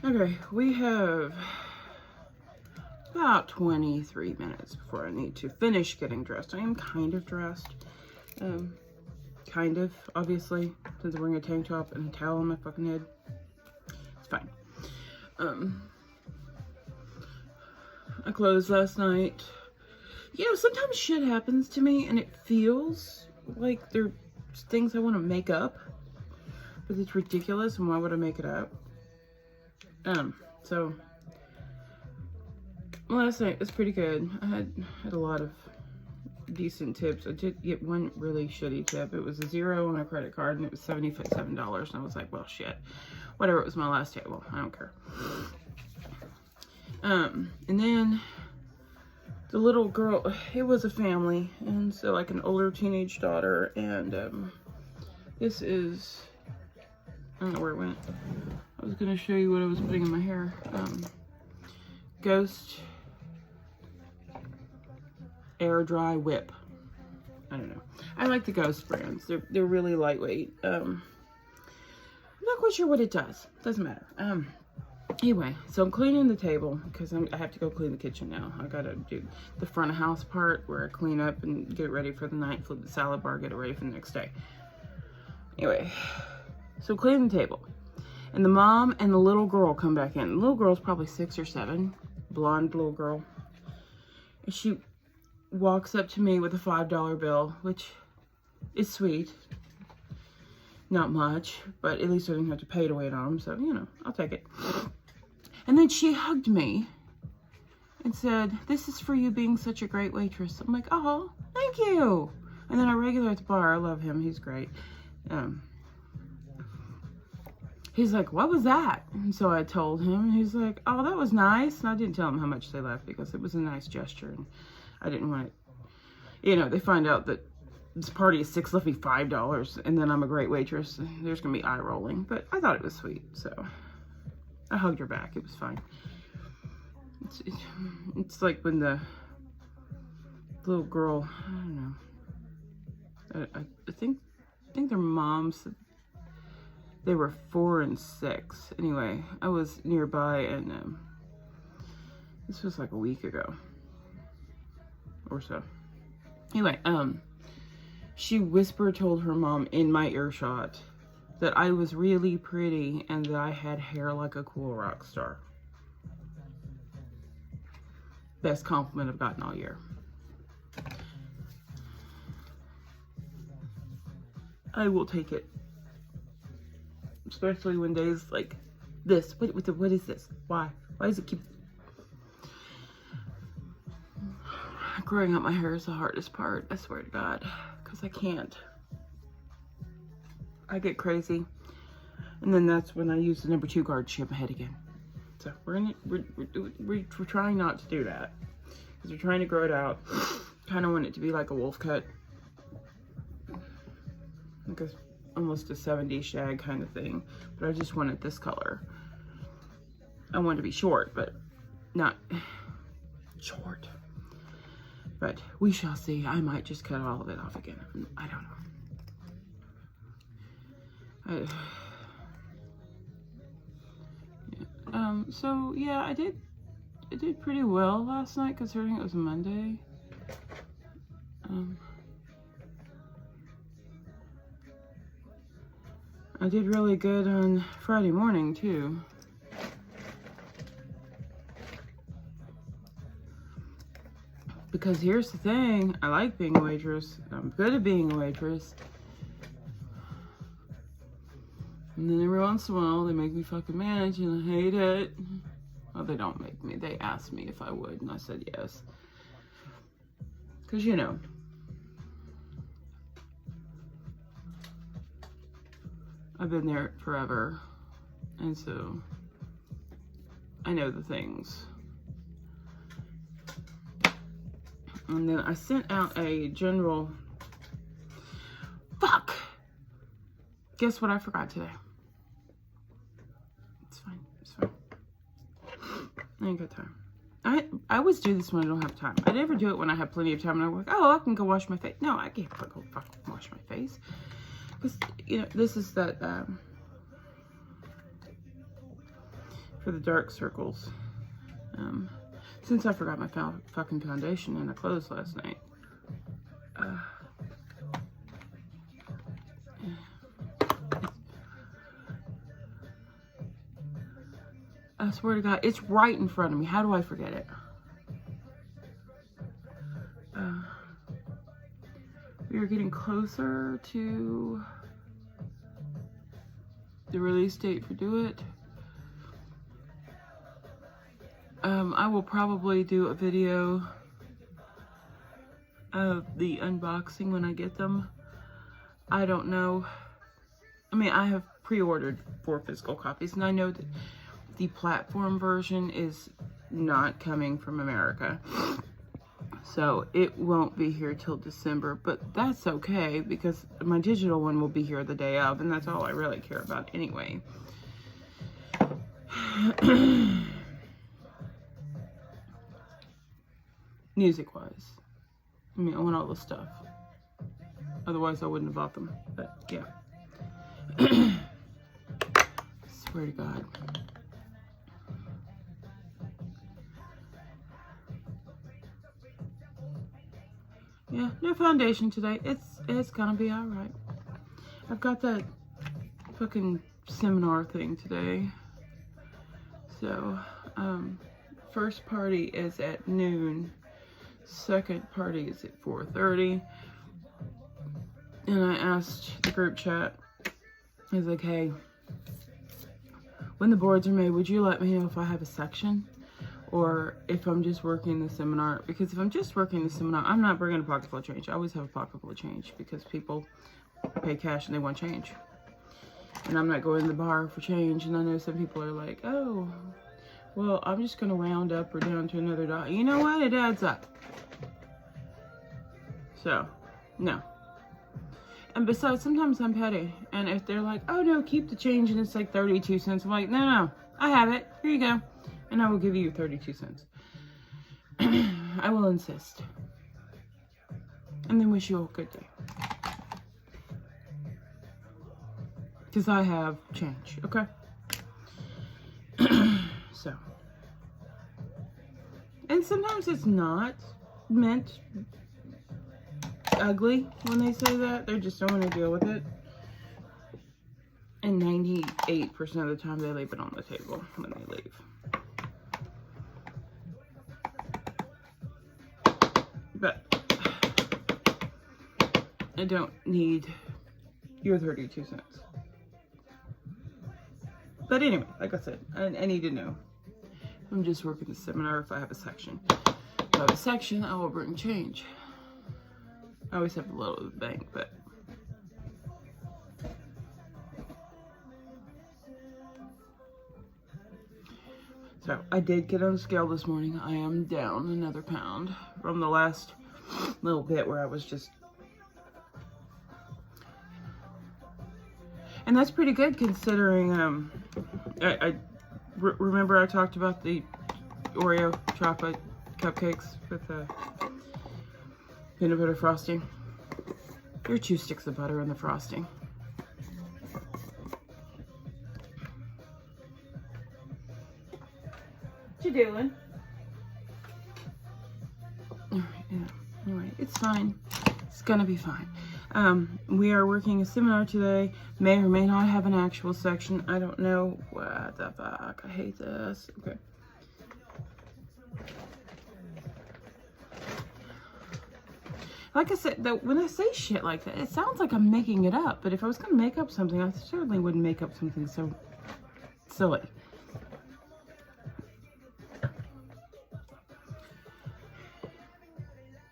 Okay, we have about 23 minutes before I need to finish getting dressed. I am kind of dressed. Kind of, obviously, since I'm wearing a tank top and a towel on my fucking head. It's fine. I closed last night. You know, sometimes shit happens to me and it feels like there's things I want to make up, but it's ridiculous, and why would I make it up? So last night was pretty good. I had a lot of decent tips. I did get one really shitty tip. It was a $0 on a credit card, and it was $77, and I was like, well, shit, whatever. It was my last table. I don't care. And then the little girl, it was a family, and so like an older teenage daughter, and this is, I don't know where it went. I was gonna show you what I was putting in my hair. Ghost Air Dry Whip. I don't know. I like the Ghost brands. They're really lightweight. I'm not quite sure what it does. Doesn't matter. Anyway, so I'm cleaning the table because I have to go clean the kitchen now. I gotta do the front of house part where I clean up and get it ready for the night, flip the salad bar, get it ready for the next day. Anyway, so cleaning the table. And the mom and the little girl come back in. The little girl's probably 6 or 7, blonde little girl. And she walks up to me with a $5 bill, which is sweet. Not much, but at least I didn't have to pay to wait on them, so, you know, I'll take it. And then she hugged me and said, "This is for you being such a great waitress." I'm like, "Oh, thank you." And then our regular at the bar, I love him, he's great. He's like, "What was that?" And so I told him, and he's like, "Oh, that was nice." And I didn't tell him how much they left because it was a nice gesture, and I didn't want it. You know, they find out that this party is 6, left me $5, and then I'm a great waitress. There's gonna be eye rolling, but I thought it was sweet, so I hugged her back. It was fine. It's like when the little girl, I don't know. I think their moms, they were 4 and 6. Anyway, I was nearby, and this was like a week ago or so. Anyway, she told her mom in my earshot that I was really pretty and that I had hair like a cool rock star. Best compliment I've gotten all year. I will take it. Especially when days like this. What is this? Why? Why does it keep... Growing out my hair is the hardest part, I swear to God. Because I can't. I get crazy. And then that's when I use the number 2 guard to shape my head again. So we're trying not to do that. Because we're trying to grow it out. Kind of want it to be like a wolf cut. Like almost a 70s shag kind of thing. But I just want it this color. I want it to be short, but not short. But we shall see. I might just cut all of it off again. I don't know. So yeah, I did pretty well last night considering it was Monday. I did really good on Friday morning too. Because here's the thing, I like being a waitress. I'm good at being a waitress. And then every once in a while, they make me fucking manage, and I hate it. Well, they don't make me. They asked me if I would, and I said yes. Because, you know, I've been there forever. And so, I know the things. And then I sent out a general... Fuck! Guess what I forgot today? It's fine. It's fine. I ain't got time. I always do this when I don't have time. I never do it when I have plenty of time and I'm like, oh, I can go wash my face. No, I can't go fucking wash my face. Because, you know, this is that... for the dark circles. Since I forgot my fucking foundation and I closed last night. I swear to God, it's right in front of me. How do I forget it? We are getting closer to the release date for Do It. I will probably do a video of the unboxing when I get them. I don't know. I mean, I have pre-ordered 4 physical copies, and I know that the platform version is not coming from America. So it won't be here till December, but that's okay because my digital one will be here the day of, and that's all I really care about anyway. Music-wise, I mean, I want all the stuff. Otherwise, I wouldn't have bought them. But yeah, swear to God. Yeah, no foundation today. It's gonna be all right. I've got that fucking seminar thing today. So, first party is at noon. Second party is at 4:30. And I asked the group chat, I was like, hey, when the boards are made, would you let me know if I have a section? Or if I'm just working the seminar? Because if I'm just working the seminar, I'm not bringing a pocket full of change. I always have a pocket full of change because people pay cash and they want change. And I'm not going to the bar for change. And I know some people are like, oh, well, I'm just going to round up or down to another dollar. You know what? It adds up. So, no. And besides, sometimes I'm petty. And if they're like, oh, no, keep the change and it's like 32 cents. I'm like, no, I have it. Here you go. And I will give you 32 cents. I will insist. And then wish you a good day. Because I have change, okay? So. And sometimes it's not meant ugly when they say that. They just don't want to deal with it. And 98% of the time they leave it on the table when they leave. But I don't need your 32 cents. But anyway, like I said, I need to know. I'm just working the seminar if I have a section. If I have a section, I will bring change. I always have a little at the bank, but so I did get on the scale this morning. I am down another pound from the last little bit where I was just, and that's pretty good considering. Remember I talked about the Oreo chocolate cupcakes with the peanut butter frosting. There are 2 sticks of butter in the frosting. What you doing? Alright, yeah. Anyway, it's fine. It's gonna be fine. We are working a seminar today. May or may not have an actual section. I don't know. What the fuck? I hate this. Okay. Like I said, though, when I say shit like that, it sounds like I'm making it up. But if I was going to make up something, I certainly wouldn't make up something so silly.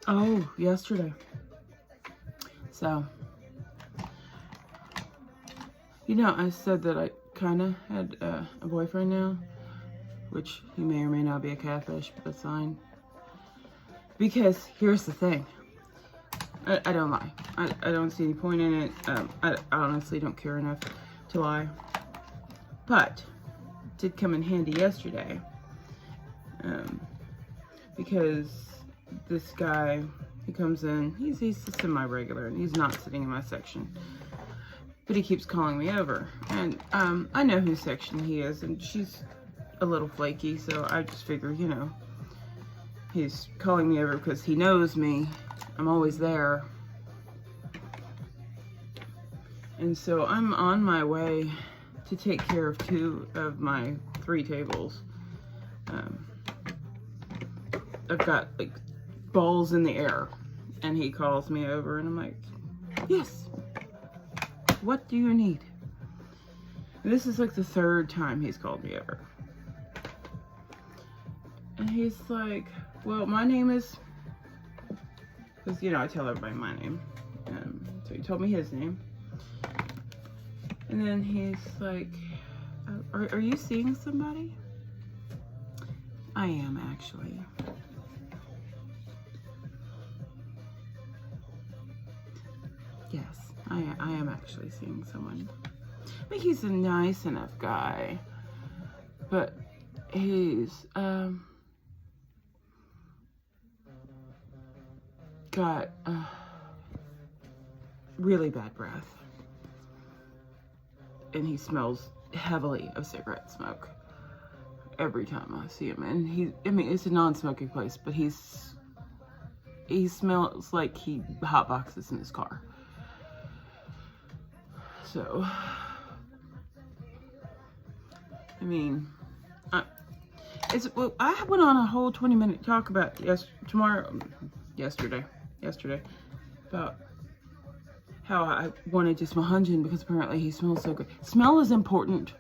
Oh, yesterday. So, you know, I said that I kind of had a boyfriend now, which he may or may not be a catfish, but that's fine. Because here's the thing. I don't lie. I don't see any point in it. I honestly don't care enough to lie. But it did come in handy yesterday. Because this guy, he comes in, he's a semi-regular, and he's not sitting in my section. But he keeps calling me over. And I know whose section he is, and she's a little flaky, so I just figured, you know, he's calling me over because he knows me. I'm always there. And so I'm on my way to take care of 2 of my 3 tables. I've got like balls in the air, and he calls me over, and I'm like, yes, what do you need? And this is like the 3rd time he's called me over. And he's like, well, my name is, because, you know, I tell everybody my name. So he told me his name. And then he's like, are you seeing somebody? I am, actually. Yes, I am actually seeing someone. I think he's a nice enough guy, but he's got really bad breath, and he smells heavily of cigarette smoke every time I see him. And I mean, it's a non-smoking place, but he smells like he hotboxes in his car. So, I mean, I went on a whole 20-minute talk about yesterday, about how I wanted to smell Hunjin because apparently he smells so good. Smell is important.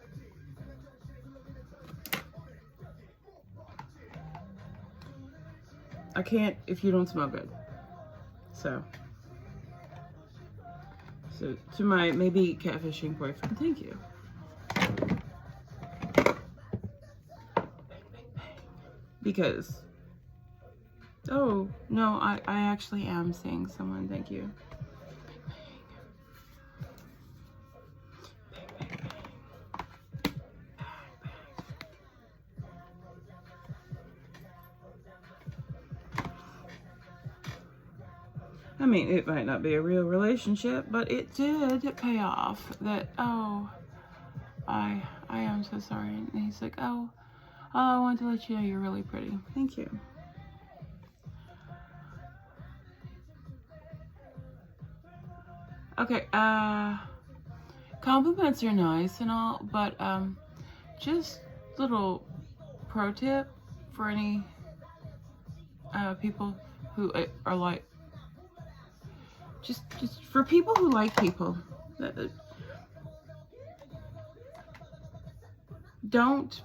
I can't if you don't smell good. So to my maybe catfishing boyfriend, thank you. Because, oh, no, I actually am seeing someone, thank you. I mean, it might not be a real relationship, but it did pay off. That, oh, I am so sorry. And he's like, oh, I wanted to let you know you're really pretty. Thank you. Okay, compliments are nice and all, but just little pro tip for any people who are like, just for people who like people, don't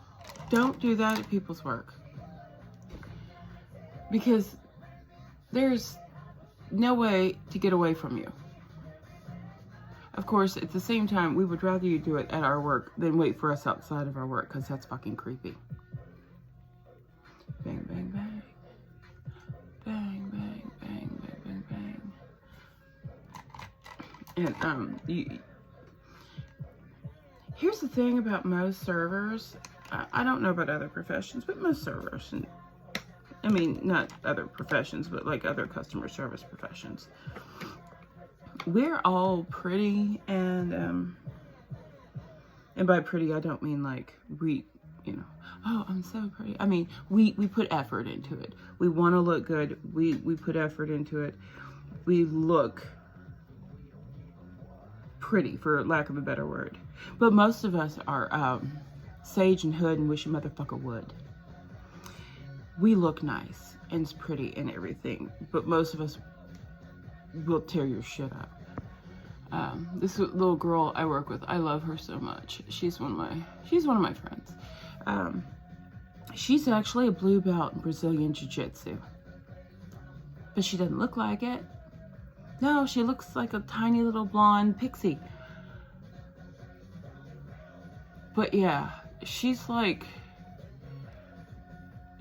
do that at people's work, because there's no way to get away from you. Of course, at the same time, we would rather you do it at our work than wait for us outside of our work, because that's fucking creepy. Bang, bang, bang. Bang, bang, bang, bang, bang, bang. And here's the thing about most servers. I don't know about other professions, but most servers, and I mean, not other professions, but like other customer service professions, we're all pretty, and by pretty, I don't mean like oh, I'm so pretty. I mean, we put effort into it. We want to look good. We put effort into it. We look pretty, for lack of a better word. But most of us are sage and hood and wish a motherfucker would. We look nice and it's pretty and everything, but most of us will tear your shit up. This little girl I work with, I love her so much. She's one of my friends. She's actually a blue belt in Brazilian Jiu-Jitsu, but she doesn't look like it. No, she looks like a tiny little blonde pixie. But yeah, she's like,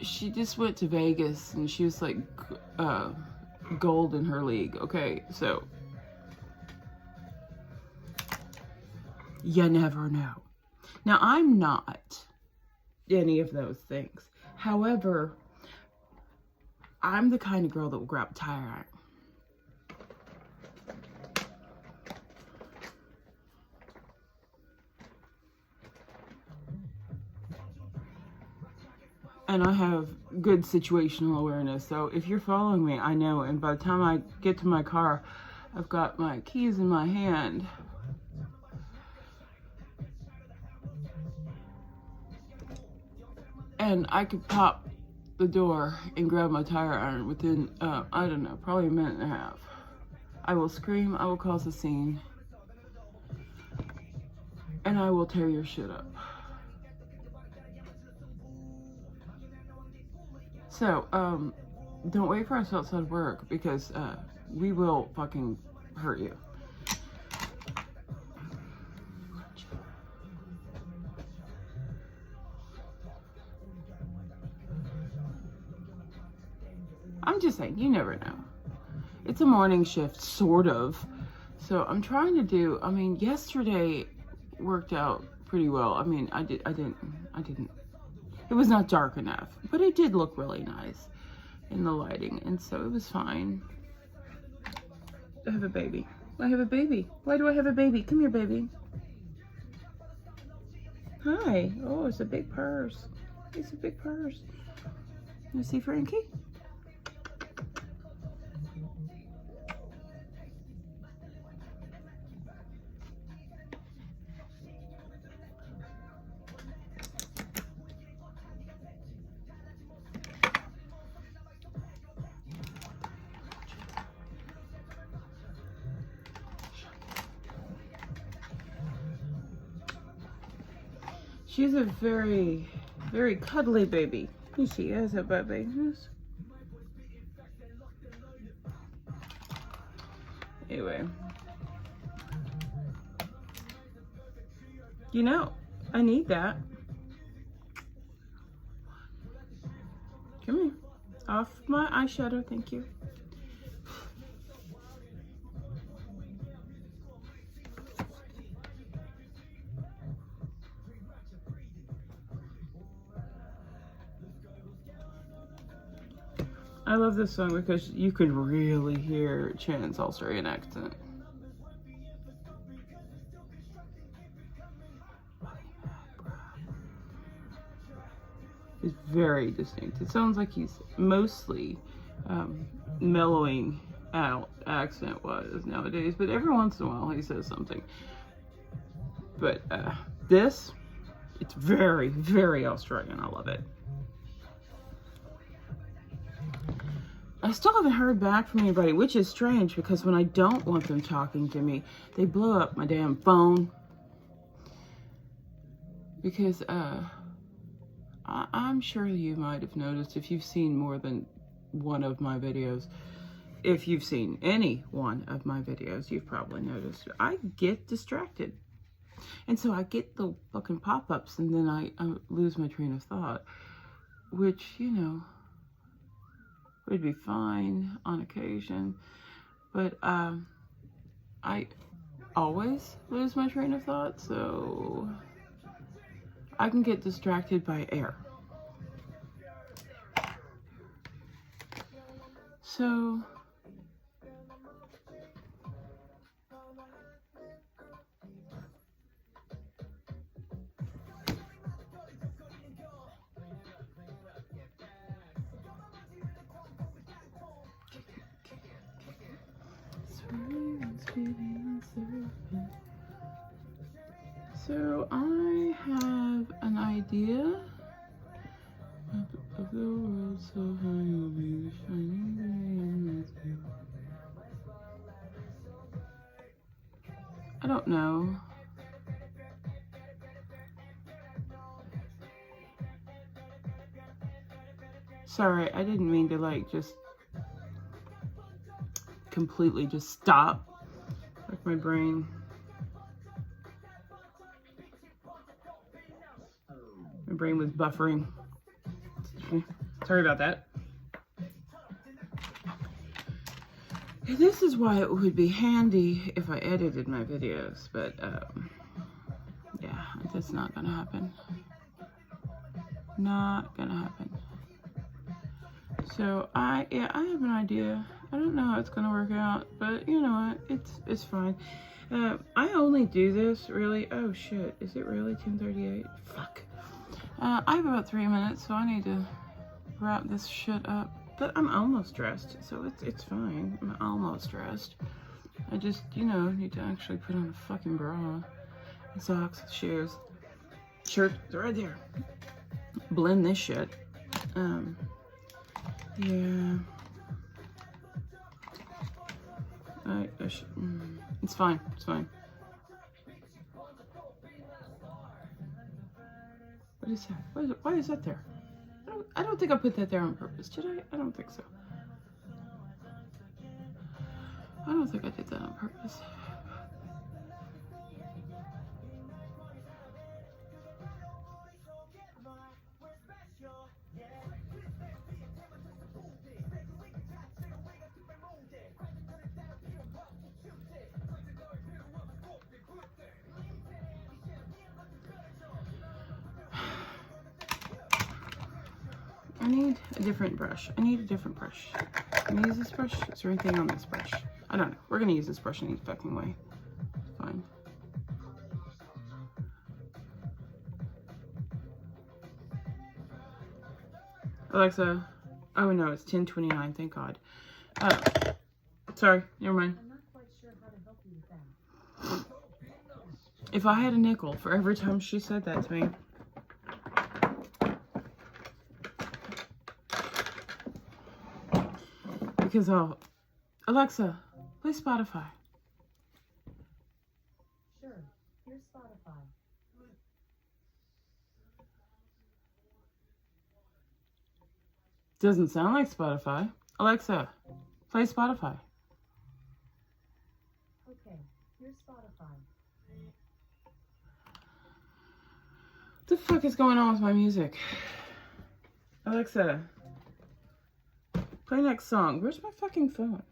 she just went to Vegas and she was like gold in her league. Okay, so you never know. Now, I'm not any of those things. However, I'm the kind of girl that will grab a tire iron. and I have good situational awareness. So if you're following me, I know. And by the time I get to my car, I've got my keys in my hand. And I could pop the door and grab my tire iron within, I don't know, probably a minute and a half. I will scream, I will cause a scene, and I will tear your shit up. So, don't wait for us outside work, because we will fucking hurt you. I'm just saying, you never know. It's a morning shift, sort of. So I'm trying to do, I mean, yesterday worked out pretty well. I mean, I didn't, it was not dark enough, but it did look really nice in the lighting. And so it was fine. I have a baby. I have a baby. Why do I have a baby? Come here, baby. Hi. Oh, it's a big purse. It's a big purse. You see Frankie? She's a very, very cuddly baby. She is a baby. Anyway. You know, I need that. Come here. Off my eyeshadow, thank you. I love this song because you could really hear Shannon's Australian accent. It's very distinct. It sounds like he's mostly mellowing out accent-wise nowadays, but every once in a while he says something. But this, it's very, very Australian. I love it. I still haven't heard back from anybody, which is strange because when I don't want them talking to me, they blow up my damn phone. Because I'm sure you might have noticed if you've seen more than one of my videos. If you've seen any one of my videos, you've probably noticed I get distracted. And so I get the fucking pop-ups and then I lose my train of thought, which, you know, would be fine on occasion, but I always lose my train of thought, so I can get distracted by air. So So I have an idea of the world so high will be the shining day in I don't know. Sorry, I didn't mean to like just completely just stop. Like my brain. My brain was buffering. Sorry about that. This is why it would be handy if I edited my videos, but yeah, that's not gonna happen. Not gonna happen. So I have an idea. I don't know how it's gonna work out, but you know what? It's fine. I only do this really. Oh shit! Is it really 10:38? Fuck. I have about 3 minutes, so I need to wrap this shit up. But I'm almost dressed, so it's fine. I'm almost dressed. I just, you know, need to actually put on a fucking bra. Socks, shoes, shirt, they're right there. Blend this shit. Yeah. It's fine. It's fine. What is that? Why is that there? I don't think I put that there on purpose. Did I? I don't think so. I don't think I did that on purpose. I need a different brush. I need a different brush. Can I use this brush? Is there anything on this brush? I don't know. We're gonna use this brush in any fucking way. Fine. Alexa. Oh no, it's 10:29. Thank God. Sorry. Never mind. I'm not quite sure how to help you with that. If I had a nickel for every time she said that to me. Because Alexa, play Spotify. Sure, here's Spotify. Doesn't sound like Spotify. Alexa, play Spotify. Okay, here's Spotify. What the fuck is going on with my music? Alexa, play next song. Where's my fucking phone?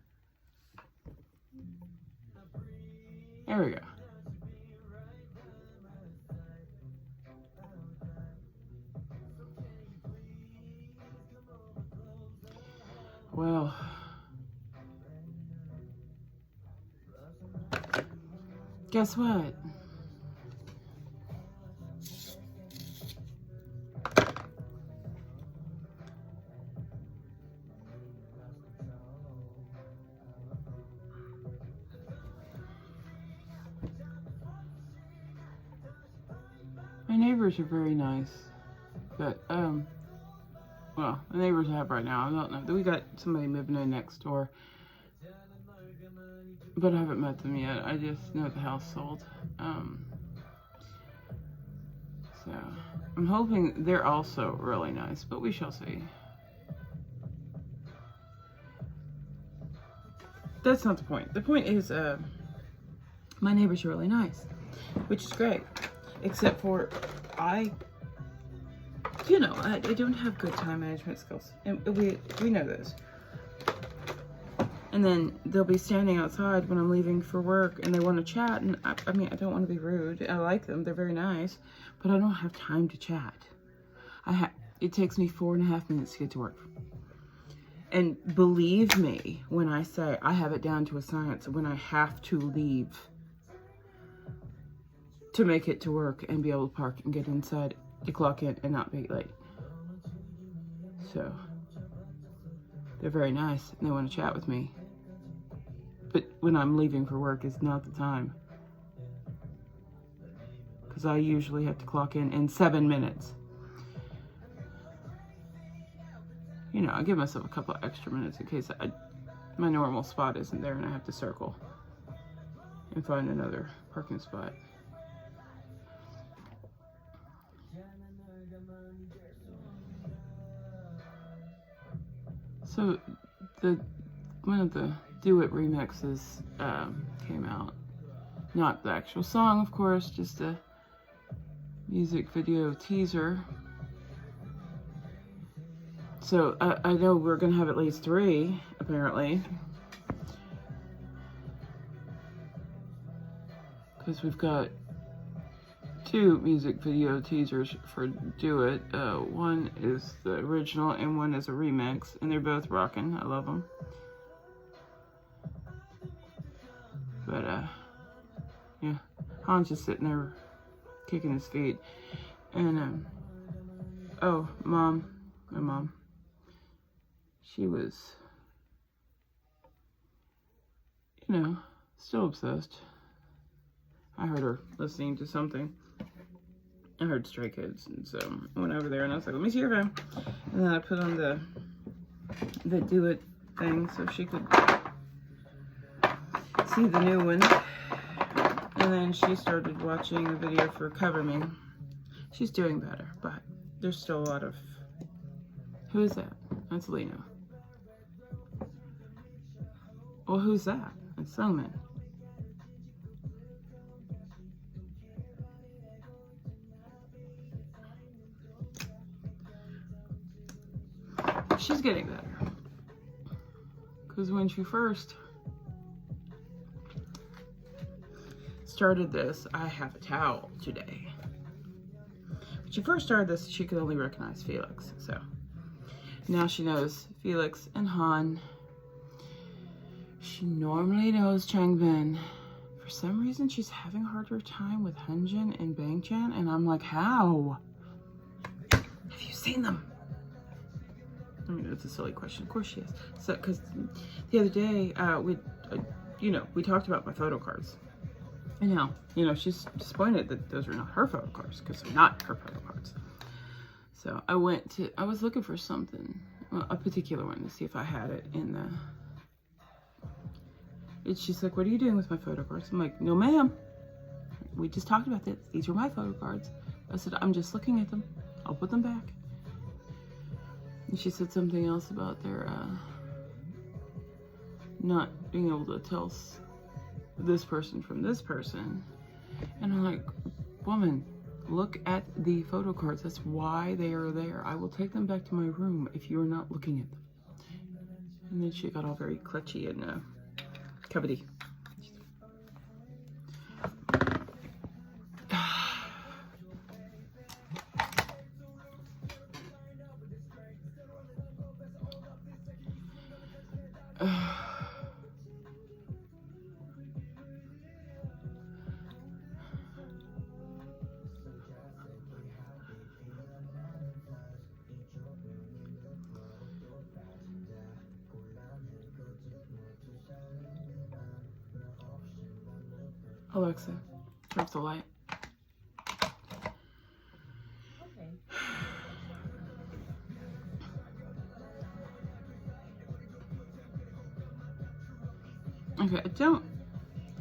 There we go. Well, guess what? My neighbors are very nice, but, well, the neighbors I have right now, I don't know. We got somebody moving in next door, but I haven't met them yet. I just know the house sold. So, I'm hoping they're also really nice, but we shall see. That's not the point. The point is, my neighbors are really nice, which is great. Except for, I don't have good time management skills. And we know this. And then they'll be standing outside when I'm leaving for work and they want to chat. And I mean, I don't want to be rude. I like them. They're very nice. But I don't have time to chat. It takes me 4.5 minutes to get to work. And believe me when I say I have it down to a science when I have to leave to make it to work and be able to park and get inside to clock in and not be late. So, they're very nice and they want to chat with me. But when I'm leaving for work is not the time. Because I usually have to clock in 7 minutes. You know, I give myself a couple of extra minutes in case my normal spot isn't there and I have to circle and find another parking spot. So, one of the Do It remixes came out. Not the actual song, of course, just a music video teaser. So, I know we're going to have at least 3, apparently. Because we've got 2 music video teasers for Do It. One is the original and one is a remix. And they're both rocking. I love them. But, yeah. Han's just sitting there kicking his feet. And, Oh, Mom. My mom. She was, you know, still obsessed. I heard her listening to something. I heard Stray Kids, and so I went over there and I was like, let me see your phone. And then I put on the do it thing so she could see the new one. And then she started watching a video for Cover Me. She's doing better, but there's still a lot of... Who is that? That's Lena. Well, who's that? It's Selman. She's getting better. Because when she first started this, I have a towel today. When she first started this, she could only recognize Felix. So now she knows Felix and Han. She normally knows Changbin. For some reason, she's having a harder time with Hunjin and Bangchan. And I'm like, how? Have you seen them? I mean, it's a silly question. Of course she is. So, because the other day, we talked about my photo cards. And now, she's disappointed that those are not her photo cards, because they're not her photo cards. So I was looking for something, a particular one, to see if I had it in the... And she's like, what are you doing with my photo cards? I'm like, no, ma'am. We just talked about this. These are my photo cards. I said, I'm just looking at them. I'll put them back. And she said something else about their not being able to tell this person from this person. And I'm like, woman, look at the photo cards. That's why they are there. I will take them back to my room if you're not looking at them. And then she got all very clutchy and cupboardy. Alexa, turn off the light. Okay,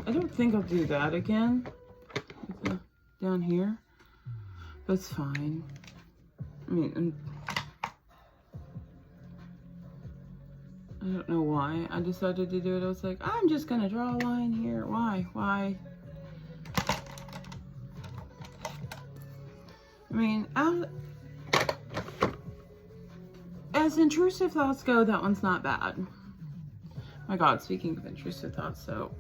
I don't think I'll do that again. Down here. That's fine. I mean, I don't know why I decided to do it. I was like, I'm just gonna draw a line here. Why? I mean, as intrusive thoughts go, that one's not bad. My God, speaking of intrusive thoughts, so,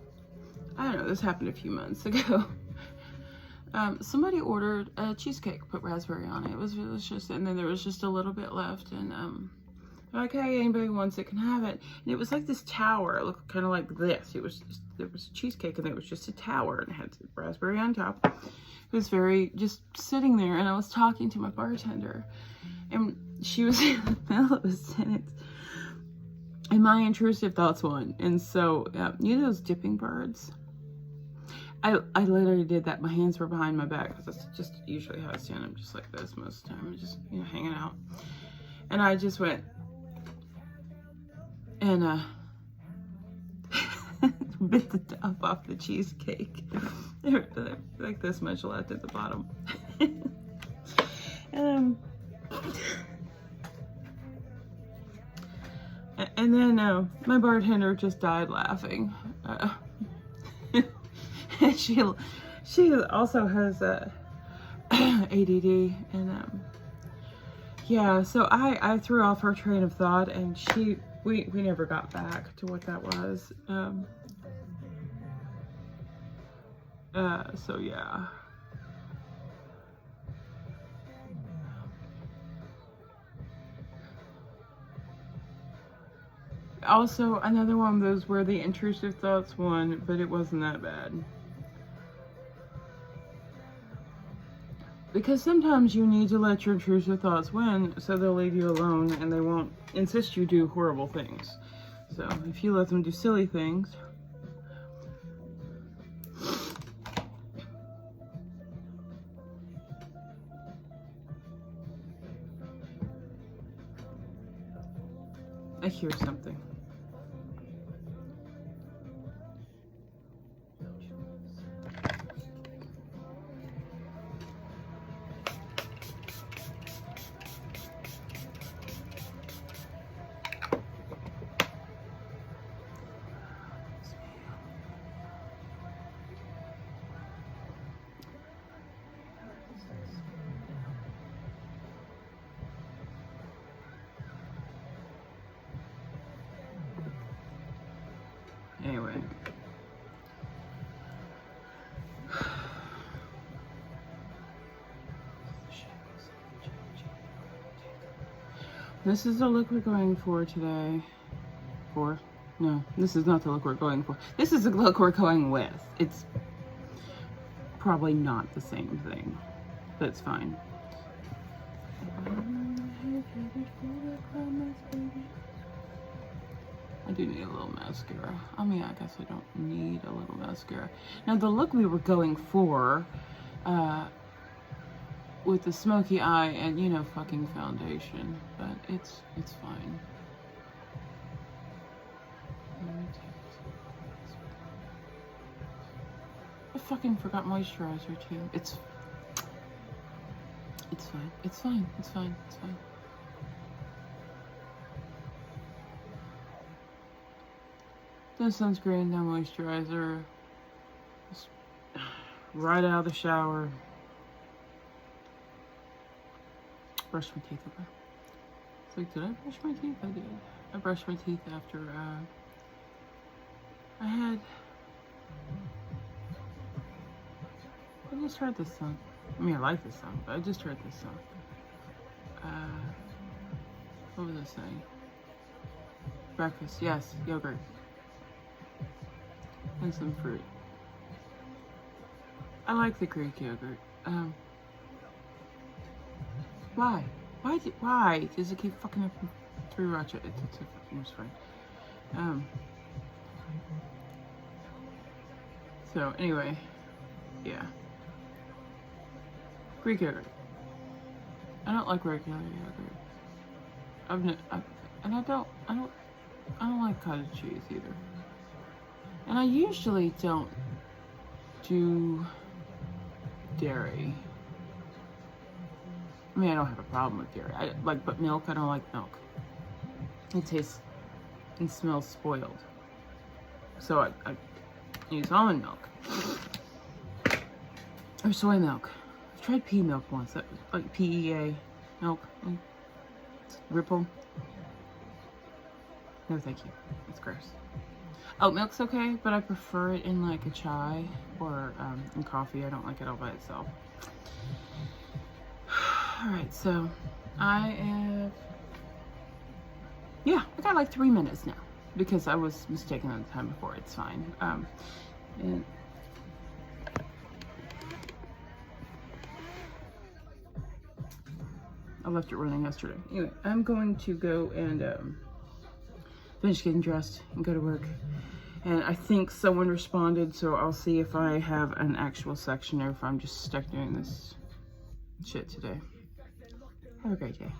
I don't know, this happened a few months ago. Somebody ordered a cheesecake, put raspberry on it. It was just, and then there was just a little bit left, and they're like, hey, anybody wants it can have it. And it was like this tower. It looked kind of like this. There was a cheesecake, and there was just a tower, and it had raspberry on top. It was very, just sitting there, and I was talking to my bartender, and she was in the middle of a sentence, and my intrusive thoughts won. And so, you know those dipping birds? I literally did that. My hands were behind my back, because that's just usually how I stand. I'm just like this most of the time, just, hanging out. And I just went, and bit the top off the cheesecake. There was like this much left at the bottom. And then my bartender just died laughing. And she also has ADD, and yeah, so I threw off her train of thought, and we never got back to what that was. So yeah. Also, another one of those where the intrusive thoughts won, but it wasn't that bad. Because sometimes you need to let your intrusive thoughts win, so they'll leave you alone and they won't insist you do horrible things. So if you let them do silly things, I hear something. Anyway. This is the look we're going for today. No, this is not the look we're going for. This is the look we're going with. It's probably not the same thing. That's fine. I do need a little mascara. I mean, I guess I don't need a little mascara. Now, the look we were going for, with the smoky eye and, you know, fucking foundation, but it's fine. I fucking forgot moisturizer too. It's fine. It's fine. It's fine. It's fine. No sunscreen, no moisturizer. Just right out of the shower. Brush my teeth away. It's like, did I brush my teeth? I did. I brushed my teeth after I just heard this song. I mean, I like this song, but I just heard this song. What was I saying? Breakfast, yes, yogurt. And some fruit. I like the Greek yogurt. Why? Why does it keep fucking up through Ratchet? It's fine. So anyway, yeah. Greek yogurt. I don't like regular yogurt. I don't like cottage cheese either. And I usually don't do dairy. I mean, I don't have a problem with dairy. But milk, I don't like milk. It tastes and smells spoiled. So I use almond milk. Or soy milk. I've tried pea milk once. That was like PEA milk. Ripple. No, thank you. It's gross. Oat milk's okay, but I prefer it in like a chai or in coffee. I don't like it all by itself. Alright, so I got like 3 minutes now because I was mistaken on the time before. It's fine. And I left it running yesterday. Anyway, I'm going to go and finish getting dressed and go to work. And I think someone responded, so I'll see if I have an actual section or if I'm just stuck doing this shit today. Have a great day.